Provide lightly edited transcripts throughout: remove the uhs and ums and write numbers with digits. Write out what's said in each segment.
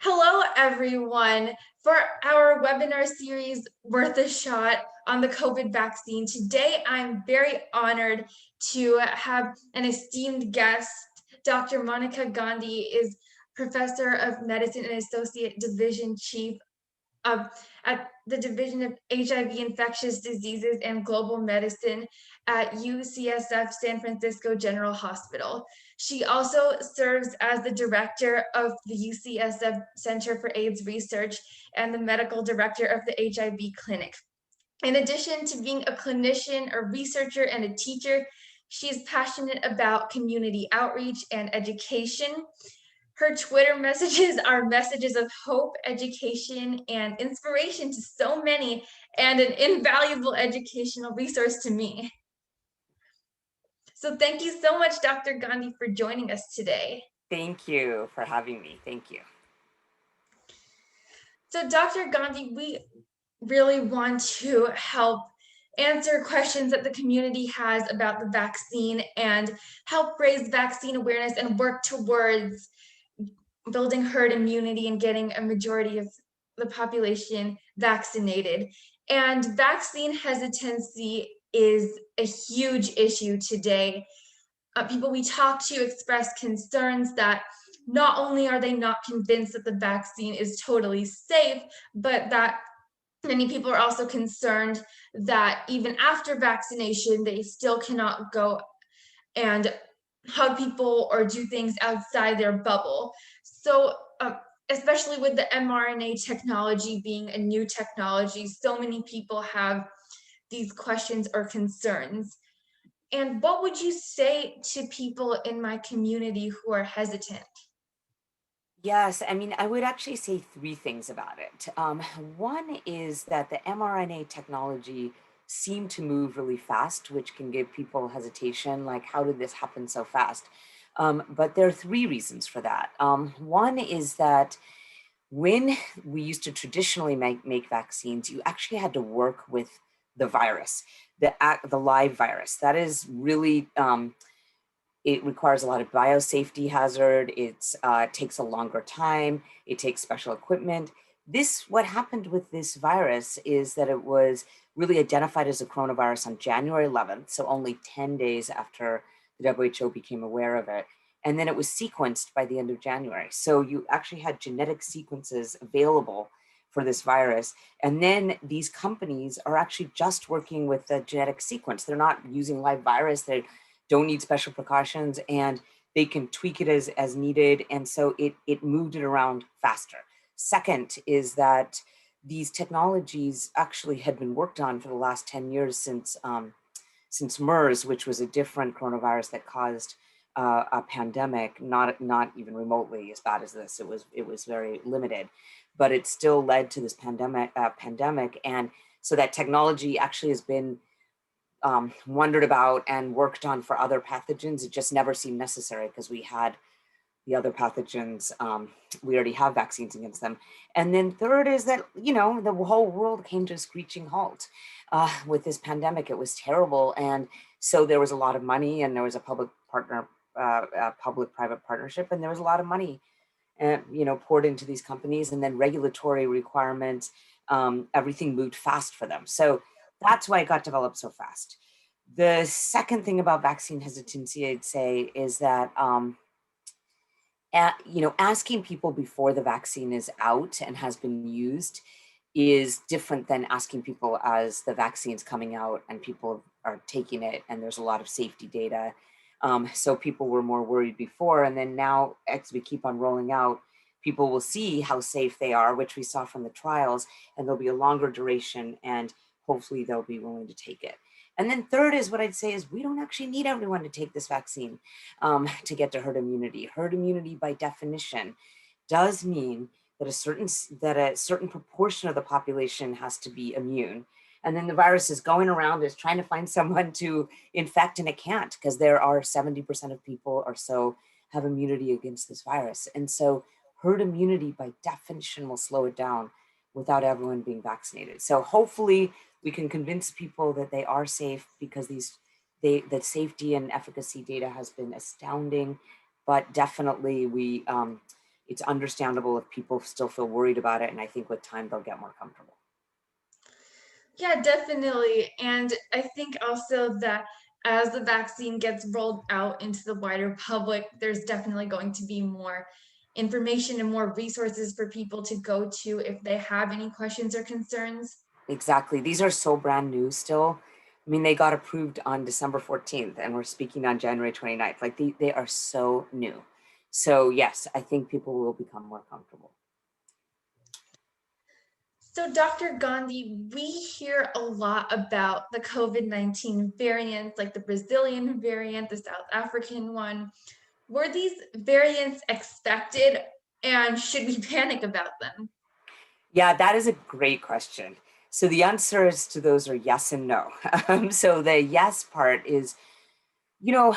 Hello, everyone. For our webinar series, Worth a Shot on the COVID vaccine, today I'm very honored to have an esteemed guest. Dr. Monica Gandhi is Professor of Medicine and Associate Division Chief of at the Division of HIV Infectious Diseases and Global Medicine at UCSF San Francisco General Hospital. She also serves as the director of the UCSF Center for AIDS Research and the medical director of the HIV Clinic. In addition to being a clinician, a researcher, and a teacher, she is passionate about community outreach and education. Her Twitter messages are messages of hope, education, and inspiration to so many, and an invaluable educational resource to me. So thank you so much, Dr. Gandhi, for joining us today. Thank you for having me. Thank you. So Dr. Gandhi, we really want to help answer questions that the community has about the vaccine and help raise vaccine awareness and work towards building herd immunity and getting a majority of the population vaccinated. And vaccine hesitancy is a huge issue today. People we talk to express concerns that not only are they not convinced that the vaccine is totally safe, but that many people are also concerned that even after vaccination, they still cannot go and hug people or do things outside their bubble. So, especially with the mRNA technology being a new technology, so many people have these questions or concerns. And what would you say to people in my community who are hesitant? Yes, I mean, I would actually say three things about it. One is that the mRNA technology seemed to move really fast, which can give people hesitation, like, how did this happen so fast? But there are three reasons for that. One is that when we used to traditionally make vaccines, you actually had to work with the virus, the live virus. That is really it requires a lot of biosafety hazard. It takes a longer time. It takes special equipment. What happened with this virus is that it was really identified as a coronavirus on January 11th, so only 10 days after the WHO became aware of it. And then it was sequenced by the end of January. So you actually had genetic sequences available for this virus. And then these companies are actually just working with the genetic sequence. They're not using live virus. They don't need special precautions, and they can tweak it as needed. And so it moved it around faster. Second is that these technologies actually had been worked on for the last 10 years since MERS, which was a different coronavirus that caused a pandemic, not even remotely as bad as this. It was very limited, but it still led to this pandemic. And so that technology actually has been wondered about and worked on for other pathogens. It just never seemed necessary because we had the other pathogens. We already have vaccines against them. And then third is that, the whole world came to a screeching halt with this pandemic. It was terrible. And so there was a lot of money, and there was a public-private partnership, and there was a lot of money poured into these companies, and then regulatory requirements, everything moved fast for them. So that's why it got developed so fast. The second thing about vaccine hesitancy, I'd say, is that asking people before the vaccine is out and has been used is different than asking people as the vaccine's coming out and people are taking it and there's a lot of safety data. So people were more worried before, and then now, as we keep on rolling out, people will see how safe they are, which we saw from the trials, and there'll be a longer duration, and hopefully they'll be willing to take it. And then third is what I'd say is we don't actually need everyone to take this vaccine to get to herd immunity. Herd immunity, by definition, does mean that a certain proportion of the population has to be immune. And then the virus is going around, is trying to find someone to infect, and it can't, because there are 70% of people or so have immunity against this virus. And so herd immunity, by definition, will slow it down without everyone being vaccinated. So hopefully we can convince people that they are safe, because the safety and efficacy data has been astounding. But definitely we it's understandable if people still feel worried about it. And I think with time, they'll get more comfortable. Yeah, definitely. And I think also that as the vaccine gets rolled out into the wider public, there's definitely going to be more information and more resources for people to go to if they have any questions or concerns. Exactly. These are so brand new still. I mean, they got approved on December 14th and we're speaking on January 29th. Like they are so new. So yes, I think people will become more comfortable. So, Dr. Gandhi, we hear a lot about the COVID-19 variants, like the Brazilian variant, the South African one. Were these variants expected and should we panic about them? Yeah, that is a great question. So the answers to those are yes and no. So the yes part is, you know,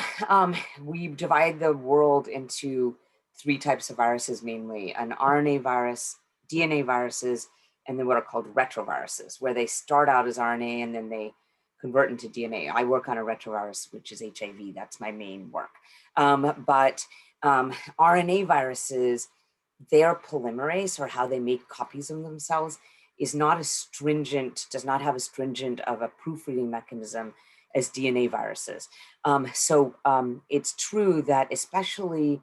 we divide the world into three types of viruses, mainly an RNA virus, DNA viruses, and then what are called retroviruses, where they start out as RNA and then they convert into DNA. I work on a retrovirus, which is HIV. That's my main work. But RNA viruses, their polymerase or how they make copies of themselves is not as stringent, does not have as stringent of a proofreading mechanism as DNA viruses. So it's true that especially,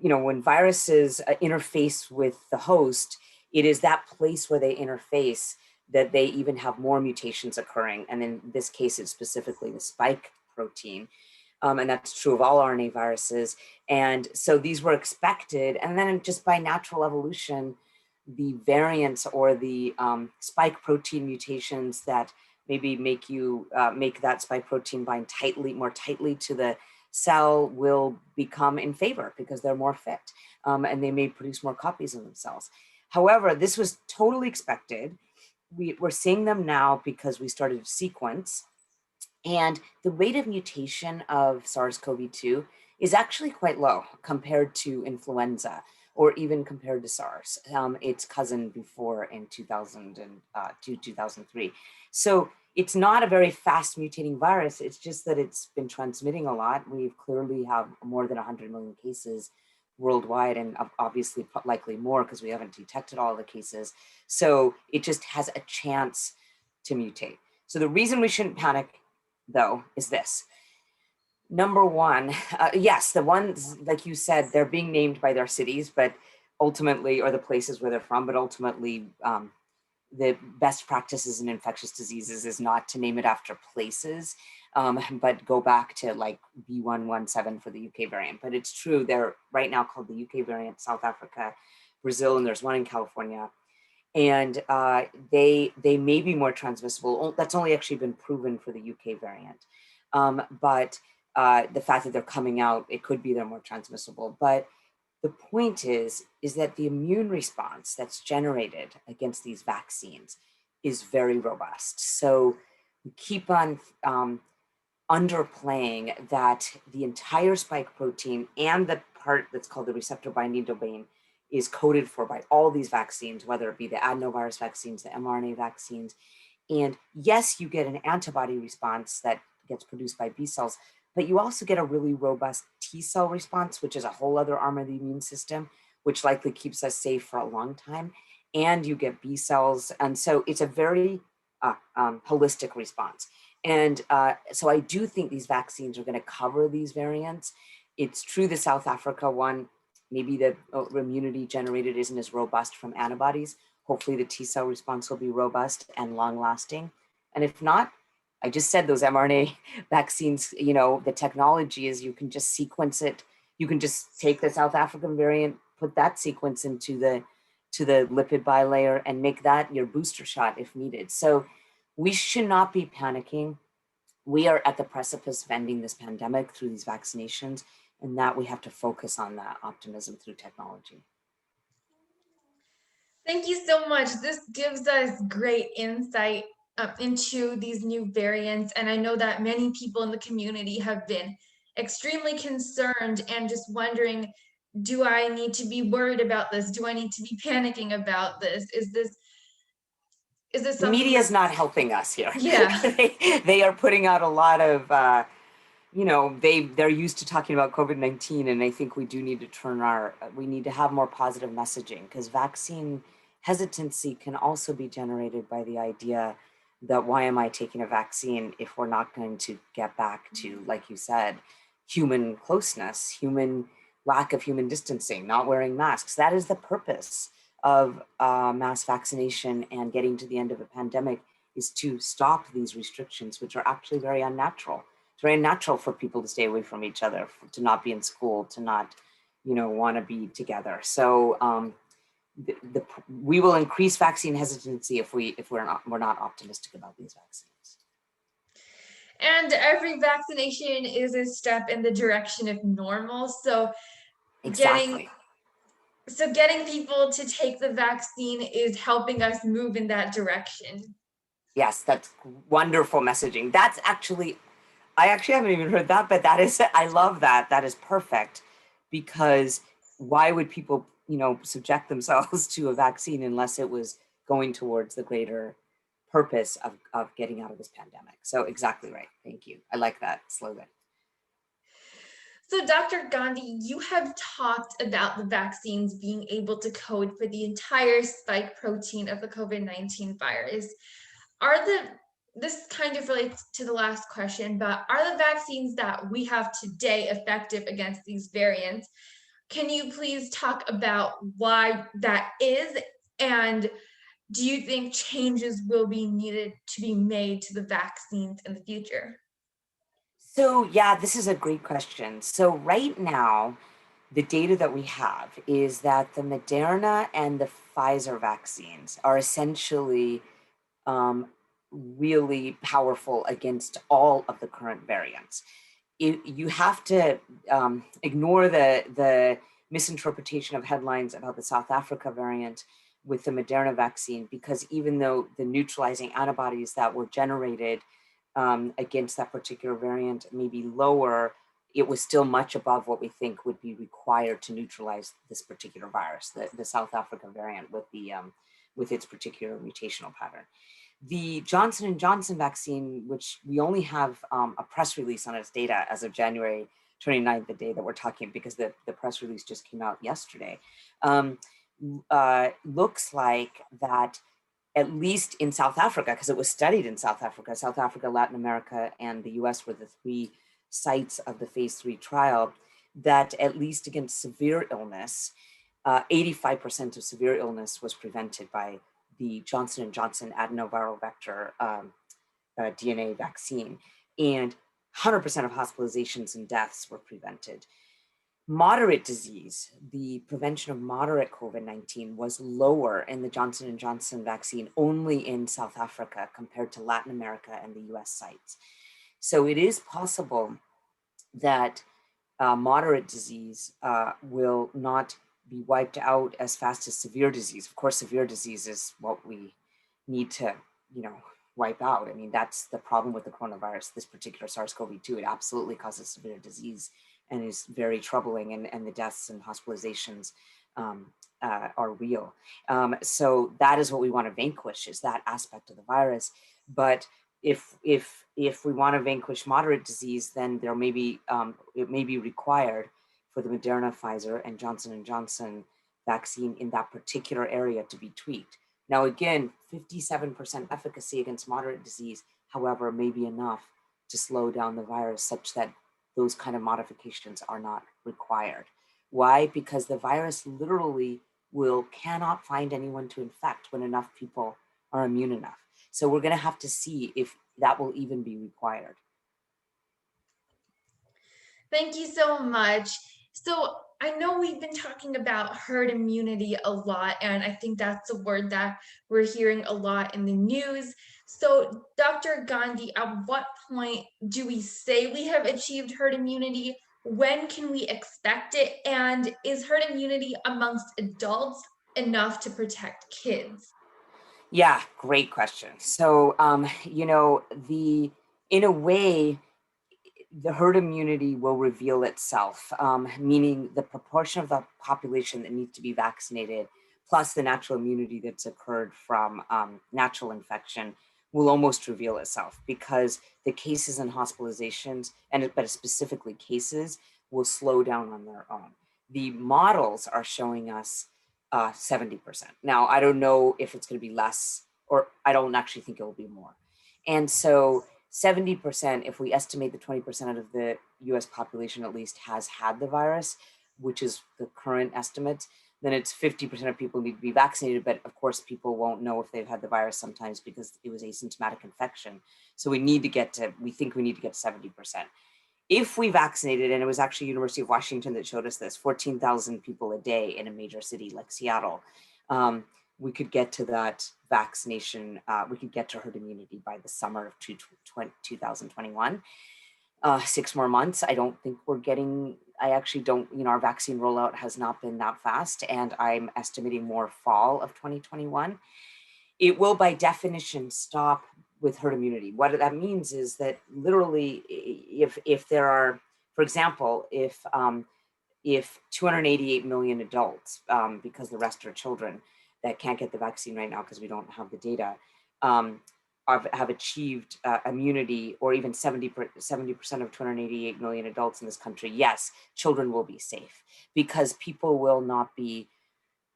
you know, when viruses interface with the host, it is that place where they interface that they even have more mutations occurring. And in this case, it's specifically the spike protein. And that's true of all RNA viruses. And so these were expected. And then just by natural evolution, the variants or the spike protein mutations that maybe make you make that spike protein bind more tightly to the cell will become in favor because they're more fit and they may produce more copies of themselves. However, this was totally expected. We're seeing them now because we started to sequence, and the rate of mutation of SARS-CoV-2 is actually quite low compared to influenza or even compared to SARS, its cousin before in 2002, 2003. So it's not a very fast mutating virus. It's just that it's been transmitting a lot. We clearly have more than 100 million cases worldwide, and obviously likely more because we haven't detected all the cases. So it just has a chance to mutate. So the reason we shouldn't panic, though, is this. Number one, yes, the ones, like you said, they're being named by their cities, but ultimately, or the places where they're from, but ultimately, the best practices in infectious diseases is not to name it after places, but go back to like B117 for the UK variant. But it's true, they're right now called the UK variant, South Africa, Brazil, and there's one in California. And they may be more transmissible. That's only actually been proven for the UK variant. But the fact that they're coming out, it could be they're more transmissible. But the point is that the immune response that's generated against these vaccines is very robust. So we keep on underplaying that the entire spike protein and the part that's called the receptor binding domain is coded for by all these vaccines, whether it be the adenovirus vaccines, the mRNA vaccines. And yes, you get an antibody response that gets produced by B cells, but you also get a really robust T cell response, which is a whole other arm of the immune system, which likely keeps us safe for a long time. And you get B cells. And so it's a very holistic response. And so I do think these vaccines are going to cover these variants. It's true the South Africa one, maybe the immunity generated isn't as robust from antibodies. Hopefully the T cell response will be robust and long lasting. And if not, I just said those mRNA vaccines, you know, the technology is you can just sequence it. You can just take the South African variant, put that sequence into the lipid bilayer and make that your booster shot if needed. So we should not be panicking. We are at the precipice of ending this pandemic through these vaccinations, and that we have to focus on that optimism through technology. Thank you so much. This gives us great insight into these new variants. And I know that many people in the community have been extremely concerned and just wondering, do I need to be worried about this? Do I need to be panicking about this? Is this The something media is that's, not helping us here. yeah. They are putting out a lot of they're used to talking about COVID-19, and I think we do need to we need to have more positive messaging, because vaccine hesitancy can also be generated by the idea that why am I taking a vaccine if we're not going to get back to, like you said, human closeness, human lack of human distancing, not wearing masks. That is the purpose of mass vaccination and getting to the end of a pandemic, is to stop these restrictions, which are actually very unnatural. It's very natural for people to stay away from each other, to not be in school, to not, want to be together. So we will increase vaccine hesitancy if we're not optimistic about these vaccines. And every vaccination is a step in the direction of normal. So Exactly. getting people to take the vaccine is helping us move in that direction. Yes, that's wonderful messaging. I actually haven't even heard that, but I love that. That is perfect, because why would people, subject themselves to a vaccine unless it was going towards the greater purpose of getting out of this pandemic? So exactly right. Thank you. I like that slogan. So, Dr. Gandhi, you have talked about the vaccines being able to code for the entire spike protein of the COVID-19 virus. This kind of relates to the last question, but are the vaccines that we have today effective against these variants? Can you please talk about why that is? And do you think changes will be needed to be made to the vaccines in the future? So yeah, this is a great question. So right now, the data that we have is that the Moderna and the Pfizer vaccines are essentially um, really powerful against all of the current variants. You have to ignore the misinterpretation of headlines about the South Africa variant with the Moderna vaccine, because even though the neutralizing antibodies that were generated against that particular variant may be lower, it was still much above what we think would be required to neutralize this particular virus, the South Africa variant with its particular mutational pattern. The Johnson & Johnson vaccine, which we only have a press release on its data as of January 29th, the day that we're talking, because the press release just came out yesterday, looks like that, at least in South Africa, because it was studied in South Africa, Latin America, and the US were the three sites of the phase 3 trial, that at least against severe illness, 85% of severe illness was prevented by the Johnson & Johnson adenoviral vector DNA vaccine, and 100% of hospitalizations and deaths were prevented. Moderate disease, the prevention of moderate COVID-19 was lower in the Johnson & Johnson vaccine only in South Africa compared to Latin America and the US sites. So it is possible that moderate disease will not be wiped out as fast as severe disease. Of course, severe disease is what we need to, wipe out. I mean, that's the problem with the coronavirus, this particular SARS-CoV-2. It absolutely causes severe disease and is very troubling, and the deaths and hospitalizations are real. So that is what we want to vanquish, is that aspect of the virus. But if we want to vanquish moderate disease, then it may be required for the Moderna, Pfizer, and Johnson & Johnson vaccine in that particular area to be tweaked. Now, again, 57% efficacy against moderate disease, however, may be enough to slow down the virus such that those kind of modifications are not required. Why? Because the virus literally cannot find anyone to infect when enough people are immune enough. So we're going to have to see if that will even be required. Thank you so much. So I know we've been talking about herd immunity a lot, and I think that's a word that we're hearing a lot in the news. So, Dr. Gandhi, at what point do we say we have achieved herd immunity? When can we expect it? And is herd immunity amongst adults enough to protect kids? Yeah, great question. So, in a way, the herd immunity will reveal itself, meaning the proportion of the population that needs to be vaccinated, plus the natural immunity that's occurred from natural infection, will almost reveal itself, because the cases and hospitalizations, but specifically cases, will slow down on their own. The models are showing us 70%. Now, I don't know if it's going to be less, or I don't actually think it will be more. And so 70%, if we estimate that 20% of the US population at least has had the virus, which is the current estimate, then it's 50% of people need to be vaccinated. But of course, people won't know if they've had the virus sometimes because it was asymptomatic infection. So we think we need to get to 70%. If we vaccinated, and it was actually University of Washington that showed us this, 14,000 people a day in a major city like Seattle, we could get to that vaccination, we could get to herd immunity by the summer of 2021. 6 more months. I don't think we're getting, I actually don't, our vaccine rollout has not been that fast, and I'm estimating more fall of 2021. It will by definition stop with herd immunity. What that means is that literally if there are, for example, if 288 million adults, because the rest are children that can't get the vaccine right now because we don't have the data, have achieved immunity, or even 70% of 288 million adults in this country, yes, children will be safe, because people will not be,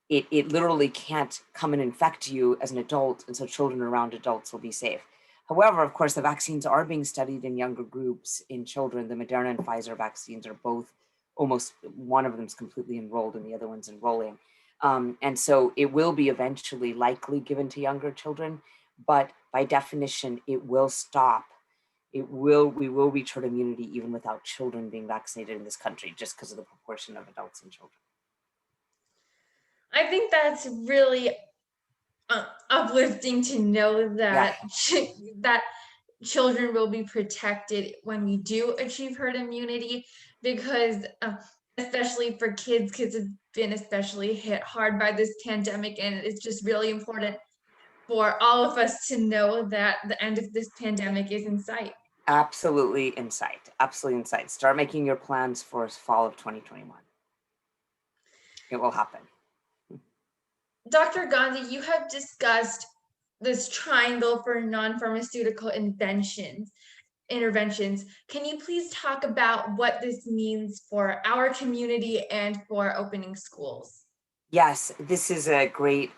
it literally can't come and infect you as an adult, and so children around adults will be safe. However, of course, the vaccines are being studied in younger groups in children. The Moderna and Pfizer vaccines are both, almost one of them is completely enrolled and the other one's enrolling. And so it will be eventually likely given to younger children, but by definition, it will stop. We will reach herd immunity even without children being vaccinated in this country, just because of the proportion of adults and children. I think that's really uplifting to know that that children will be protected when we do achieve herd immunity, because especially for kids have been especially hit hard by this pandemic, and it's just really important for all of us to know that the end of this pandemic is in sight. Absolutely in sight. Absolutely in sight. Start making your plans for fall of 2021. It will happen. Dr. Gandhi, you have discussed this triangle for non-pharmaceutical interventions. Can you please talk about what this means for our community and for opening schools? Yes, this is a great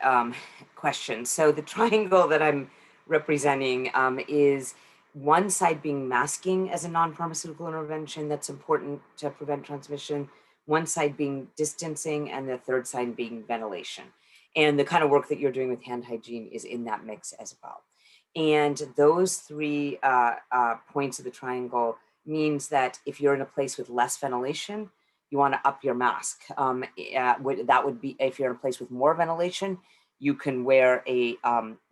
question. So the triangle that I'm representing is one side being masking as a non-pharmaceutical intervention that's important to prevent transmission, one side being distancing, and the third side being ventilation. And the kind of work that you're doing with hand hygiene is in that mix as well. And those three points of the triangle means that if you're in a place with less ventilation, you want to up your mask. That would be, if you're in a place with more ventilation, you can wear a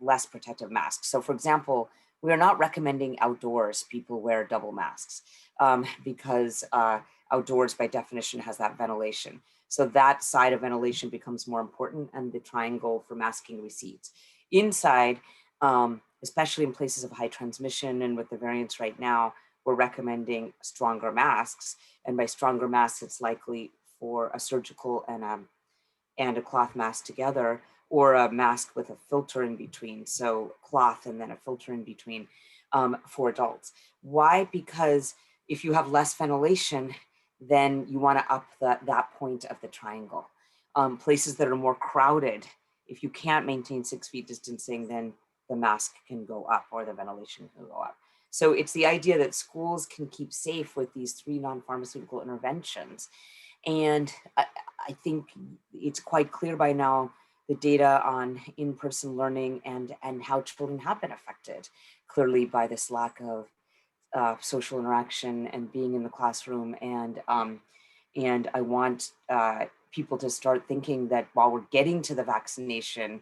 less protective mask. So for example, we are not recommending outdoors people wear double masks because outdoors by definition has that ventilation. So that side of ventilation becomes more important, and the triangle for masking recedes. Inside, especially in places of high transmission and with the variants right now, we're recommending stronger masks. And by stronger masks, it's likely for a surgical and a cloth mask together, or a mask with a filter in between. So cloth and then a filter in between for adults. Why? Because if you have less ventilation, then you want to up that point of the triangle. Places that are more crowded, if you can't maintain 6 feet distancing, then the mask can go up or the ventilation can go up. So it's the idea that schools can keep safe with these 3 non-pharmaceutical interventions. And I think it's quite clear by now, the data on in-person learning and how children have been affected clearly by this lack of social interaction and being in the classroom. And I want people to start thinking that while we're getting to the vaccination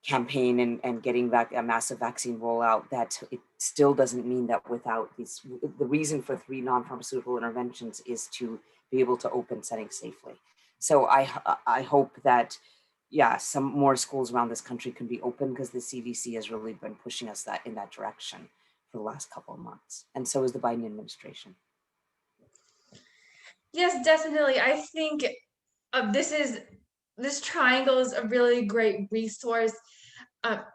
campaign and getting a massive vaccine rollout, that it still doesn't mean that without these, the reason for 3 non-pharmaceutical interventions is to be able to open settings safely. So I hope that, yeah, some more schools around this country can be open, because the CDC has really been pushing us in that direction for the last couple of months. And so is the Biden administration. Yes, definitely. I think this triangle is a really great resource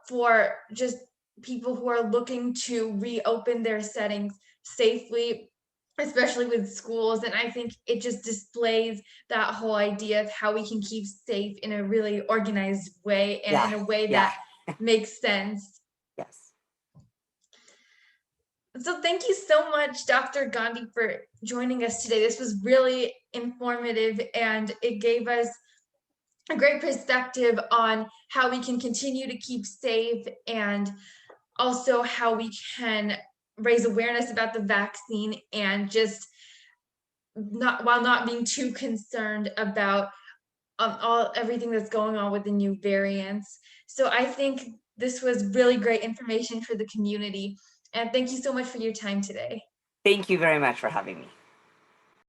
for just people who are looking to reopen their settings safely, especially with schools. And I think it just displays that whole idea of how we can keep safe in a really organized way and Yeah, in a way yeah, that makes sense. yes. So thank you so much, Dr. Gandhi, for joining us today. This was really informative and it gave us a great perspective on how we can continue to keep safe and also how we can raise awareness about the vaccine and just not while not being too concerned about all everything that's going on with the new variants. So I think this was really great information for the community. And thank you so much for your time today. Thank you very much for having me.